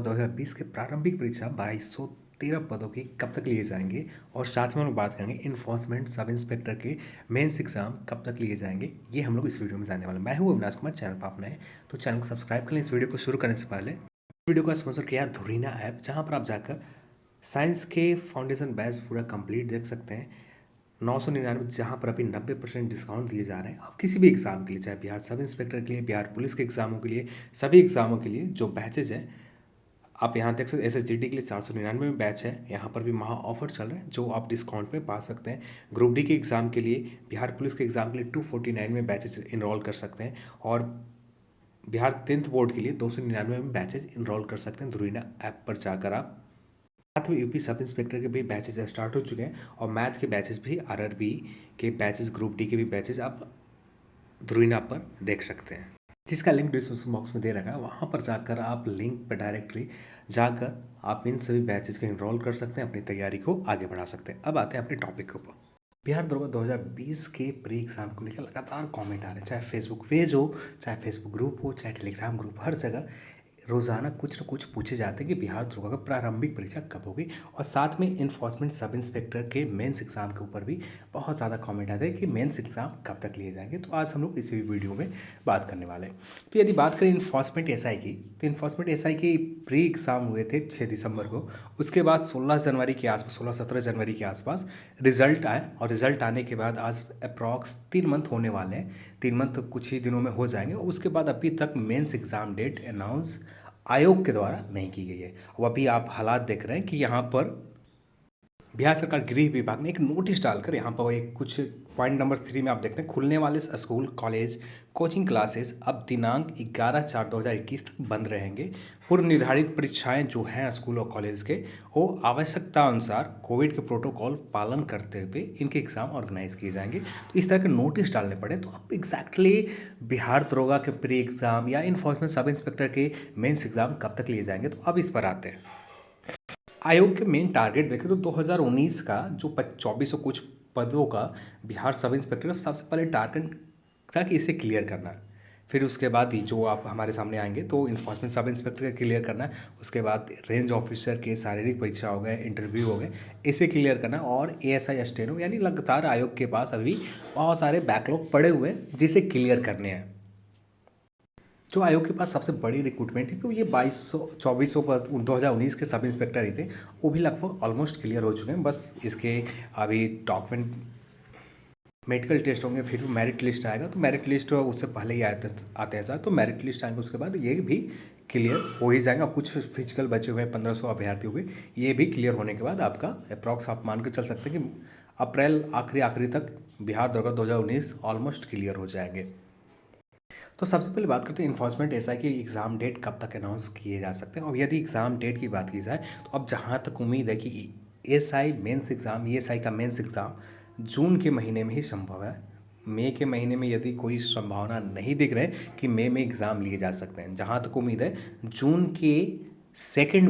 2020 के प्रारंभिक परीक्षा 2213 पदों की कब तक लिए जाएंगे और साथ में हम लोग बात करेंगे इन्फोर्समेंट सब इंस्पेक्टर के मेंस एग्जाम कब तक लिए जाएंगे, ये हम लोग इस वीडियो में जानने वाले हैं। मैं हूँ अविनाश कुमार, चैनल पर आप नए तो चैनल को सब्सक्राइब कर लें। इस वीडियो को शुरू करने से पहले वीडियो का स्पॉन्सर किया धुरीना ऐप, जहाँ पर आप जाकर साइंस के फाउंडेशन बैच पूरा कंप्लीट देख सकते हैं 999, जहाँ पर अभी 90% डिस्काउंट दिए जा रहे हैं। आप किसी भी एग्जाम के लिए, चाहे बिहार सब इंस्पेक्टर के लिए, बिहार पुलिस के एग्जामों के लिए, सभी एग्जामों के लिए जो बैचेज हैं आप यहाँ देख सकते हैं। SSGD के लिए 499 में बैच है, यहाँ पर भी महा ऑफर चल रहे हैं जो आप डिस्काउंट में पा सकते हैं। ग्रुप डी के एग्ज़ाम के लिए, बिहार पुलिस के एग्ज़ाम के लिए 249 में बैचेज इनरोल कर सकते हैं और बिहार 10th बोर्ड के लिए 299 में बैचेज इनरोल कर सकते हैं धुरीना ऐप पर जाकर। आप साथ में यूपी सब इंस्पेक्टर के भी बैचेज स्टार्ट हो चुके हैं और मैथ के बैचेज भी, RRB के बैचेज, ग्रुप डी के भी बैचेज आप धुरीना पर देख सकते हैं, जिसका लिंक डिस्क्रिप्शन बॉक्स में दे रखा है। वहाँ पर जाकर आप लिंक पर डायरेक्टली जाकर आप इन सभी बैचेज को इनरोल कर सकते हैं, अपनी तैयारी को आगे बढ़ा सकते हैं। अब आते हैं अपने टॉपिक के ऊपर। बिहार दरोगा 2020 के प्री एग्जाम को लेकर लगातार कमेंट आ रहे हैं, चाहे फेसबुक पेज हो, चाहे फेसबुक ग्रुप हो, चाहे टेलीग्राम ग्रुप, हर जगह रोज़ाना कुछ न कुछ पूछे जाते हैं कि बिहार दरोगा का प्रारंभिक परीक्षा कब होगी। और साथ में इन्फोर्समेंट सब इंस्पेक्टर के मेंस एग्ज़ाम के ऊपर भी बहुत ज़्यादा कमेंट आते हैं कि मेंस एग्ज़ाम कब तक लिए जाएंगे। तो आज हम लोग इसी वीडियो में बात करने वाले हैं। तो यदि बात करें इन्फोर्समेंट SI की, तो इन्फोर्समेंट SI के प्री एग्ज़ाम हुए थे 6 दिसंबर को। उसके बाद 16 जनवरी के आसपास, 16-17 जनवरी के आसपास रिजल्ट आए और रिजल्ट आने के बाद आज अप्रॉक्स 3 मंथ होने वाले हैं। 3 मंथ कुछ ही दिनों में हो जाएंगे। उसके बाद अभी तक मेंस एग्ज़ाम डेट अनाउंस आयोग के द्वारा नहीं की गई है। वो अभी आप हालात देख रहे हैं कि यहाँ पर बिहार सरकार गृह विभाग ने एक नोटिस डालकर यहाँ पर एक कुछ पॉइंट नंबर 3 में आप देखते हैं, खुलने वाले स्कूल, कॉलेज, कोचिंग क्लासेस अब दिनांक 11/4/2021 तक बंद रहेंगे। पूर्व निर्धारित परीक्षाएं जो हैं स्कूल और कॉलेज के, वो आवश्यकता अनुसार कोविड के प्रोटोकॉल पालन करते हुए इनके एग्ज़ाम ऑर्गेनाइज किए जाएंगे। तो इस तरह के नोटिस डालने पड़े। तो अब एग्जैक्टली बिहार दरोगा के प्री एग्ज़ाम या इन्फोर्समेंट सब इंस्पेक्टर के मेंस एग्ज़ाम कब तक लिए जाएंगे, तो अब इस पर आते हैं। आयोग के मेन टारगेट देखें तो 2019 का जो 2400 कुछ पदों का बिहार सब इंस्पेक्टर का सबसे पहले टारगेट था कि इसे क्लियर करना है। फिर उसके बाद ही जो आप हमारे सामने आएंगे तो इन्फोर्समेंट सब इंस्पेक्टर का क्लियर करना है। उसके बाद रेंज ऑफिसर के शारीरिक परीक्षा हो गए, इंटरव्यू हो गए, इसे क्लियर करना है। और ASI स्टेनो, यानी लगातार आयोग के पास अभी बहुत सारे बैकलॉग पड़े हुए हैं जिसे क्लियर करने हैं। जो आयोग के पास सबसे बड़ी रिक्रूटमेंट थी तो ये 2200-2400 पद 2019 के सब इंस्पेक्टर ही थे। वो भी लगभग ऑलमोस्ट क्लियर हो चुके हैं। बस इसके अभी डॉक्यूमेंट, मेडिकल टेस्ट होंगे, फिर मेरिट लिस्ट आएगा। तो मेरिट लिस्ट उससे पहले ही आते हैं। तो मेरिट लिस्ट आएंगे, उसके बाद ये भी क्लियर हो ही जाएगा। कुछ फिजिकल बचे हुए 1500 अभ्यर्थी हुए, ये भी क्लियर होने के बाद आपका अप्रॉक्स आप मान के चल सकते हैं कि अप्रैल आखिरी तक बिहार दरोगा 2019 ऑलमोस्ट क्लियर हो जाएंगे। तो सबसे पहले बात करते हैं इन्फोर्समेंट SI की एग्ज़ाम डेट कब तक अनाउंस किए जा सकते हैं। और यदि एग्ज़ाम डेट की बात की जाए तो अब जहाँ तक उम्मीद है कि SI मेंस एग्ज़ाम, ESI का मेंस एग्ज़ाम जून के महीने में ही संभव है। मई के महीने में यदि कोई संभावना नहीं दिख रहे कि मई में एग्ज़ाम लिए जा सकते हैं। जहाँ तक उम्मीद है जून के सेकेंड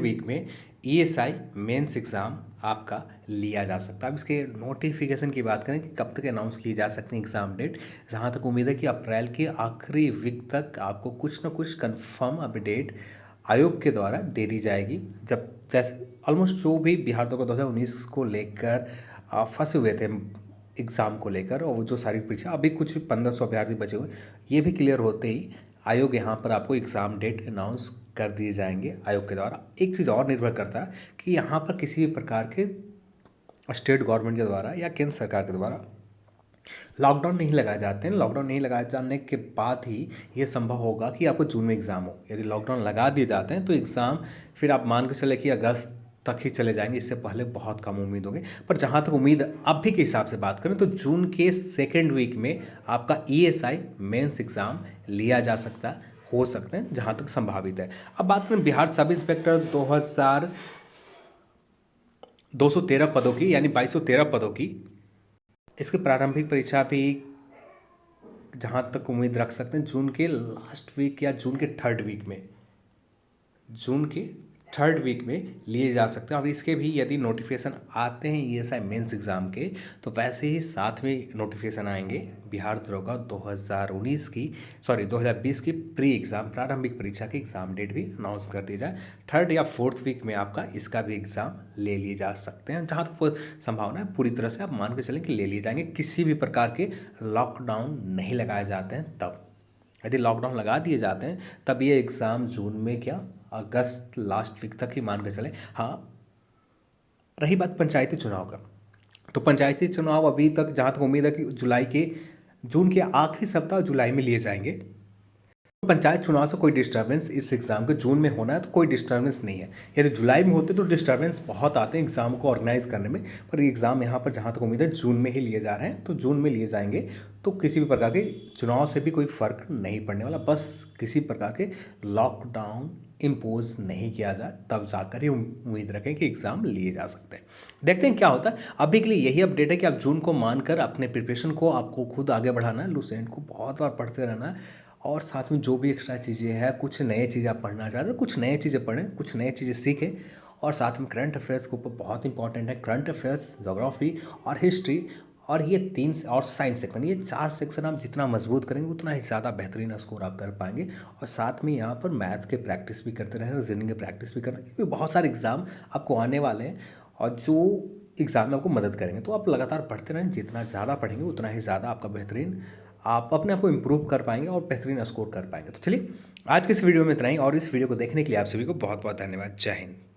वीक में ESI मेंस एग्ज़ाम आपका लिया जा सकता है। अब इसके नोटिफिकेशन की बात करें कि कब तक अनाउंस किए जा सकते हैं एग्ज़ाम डेट, जहाँ तक उम्मीद है कि अप्रैल के आखिरी वीक तक आपको कुछ ना कुछ कंफर्म अपडेट आयोग के द्वारा दे दी जाएगी। जब जैसे ऑलमोस्ट जो भी बिहार दरोगा 2019 को लेकर फंसे हुए थे एग्ज़ाम को लेकर, और वो जो सारी परीक्षा, अभी कुछ 1500 अभ्यर्थी बचे हुए, ये भी क्लियर होते ही आयोग यहाँ पर आपको एग्ज़ाम डेट अनाउंस कर दिए जाएंगे आयोग के द्वारा। एक चीज़ और निर्भर करता है कि यहाँ पर किसी भी प्रकार के स्टेट गवर्नमेंट के द्वारा या केंद्र सरकार के द्वारा लॉकडाउन नहीं लगाए जाते हैं। लॉकडाउन नहीं लगाए जाने के बाद ही ये संभव होगा कि आपको जून में एग्ज़ाम हो। यदि लॉकडाउन लगा दिए जाते हैं तो एग्ज़ाम फिर आप मान के चले कि अगस्त तक ही चले जाएंगे, इससे पहले बहुत कम उम्मीद होगी। पर जहाँ तक उम्मीद अभी के हिसाब से बात करें तो जून के सेकेंड वीक में आपका ESI मेंस एग्ज़ाम लिया जा सकता है, हो सकते हैं, जहाँ तक संभावित है। अब बात करें बिहार सब इंस्पेक्टर 213 पदों की, यानी 2213 पदों की, इसकी प्रारंभिक परीक्षा भी जहाँ तक उम्मीद रख सकते हैं जून के लास्ट वीक या जून के थर्ड वीक में, जून के थर्ड वीक में लिए जा सकते हैं। और इसके भी यदि नोटिफिकेशन आते हैं ईएसआई मेंस एग्ज़ाम के, तो वैसे ही साथ में नोटिफिकेशन आएंगे बिहार दरोगा 2020 की प्री एग्ज़ाम प्रारंभिक परीक्षा की एग्ज़ाम डेट भी अनाउंस कर दी जाए। थर्ड या फोर्थ वीक में आपका इसका भी एग्ज़ाम ले लिए जा सकते हैं। जहाँ तक संभावना है पूरी तरह से आप मान के चलें कि ले लिए जाएंगे। किसी भी प्रकार के लॉकडाउन नहीं लगाए जाते हैं तब। यदि लॉकडाउन लगा दिए जाते हैं तब ये एग्ज़ाम जून में क्या अगस्त लास्ट वीक तक ही मान के चलें। हाँ, रही बात पंचायती चुनाव का, तो पंचायती चुनाव अभी तक जहाँ तक उम्मीद है कि जून के आखिरी सप्ताह जुलाई में लिए जाएंगे। पंचायत चुनाव से कोई डिस्टर्बेंस इस एग्ज़ाम के जून में होना है तो कोई डिस्टर्बेंस नहीं है। यदि जुलाई में होते तो डिस्टर्बेंस बहुत आते हैं एग्ज़ाम को ऑर्गेनाइज करने में, पर एग्ज़ाम यहाँ पर जहाँ तक उम्मीद है जून में ही लिए जा रहे हैं, तो जून में लिए जाएंगे। तो किसी भी प्रकार के चुनाव से भी कोई फ़र्क नहीं पड़ने वाला, बस किसी प्रकार के लॉकडाउन इम्पोज नहीं किया जाए तब जाकर ही उम्मीद रखें कि एग्ज़ाम लिए जा सकते हैं। देखते हैं क्या होता है। अभी के लिए यही अपडेट है कि आप जून को मानकर अपने प्रिपरेशन को आपको खुद आगे बढ़ाना है। लुसेंट को बहुत बार पढ़ते रहना है और साथ में जो भी एक्स्ट्रा चीज़ें हैं, कुछ नए चीज़ें आप पढ़ना चाहते हैं, कुछ नए चीज़ें पढ़ें, कुछ नए चीज़ें सीखें। और साथ में करंट अफेयर्स के ऊपर बहुत इंपॉर्टेंट है। करंट अफेयर्स, ज्योग्राफी और हिस्ट्री, और ये और साइंस सेक्शन, ये 4 सेक्शन आप जितना मजबूत करेंगे उतना ही ज़्यादा बेहतरीन स्कोर आप कर पाएंगे। और साथ में यहाँ पर मैथ्स के प्रैक्टिस भी करते रहें, रीजनिंग के प्रैक्टिस भी करते रहें, क्योंकि बहुत सारे एग्ज़ाम आपको आने वाले हैं और जो एग्ज़ाम में आपको मदद करेंगे। तो आप लगातार पढ़ते रहें, जितना ज़्यादा पढ़ेंगे उतना ही ज़्यादा आपका बेहतरीन आप अपने आप को इम्प्रूव कर पाएंगे और बेहतरीन स्कोर कर पाएंगे। तो चलिए आज के इस वीडियो में इतना ही, और इस वीडियो को देखने के लिए आप सभी को बहुत बहुत धन्यवाद। जय हिंद।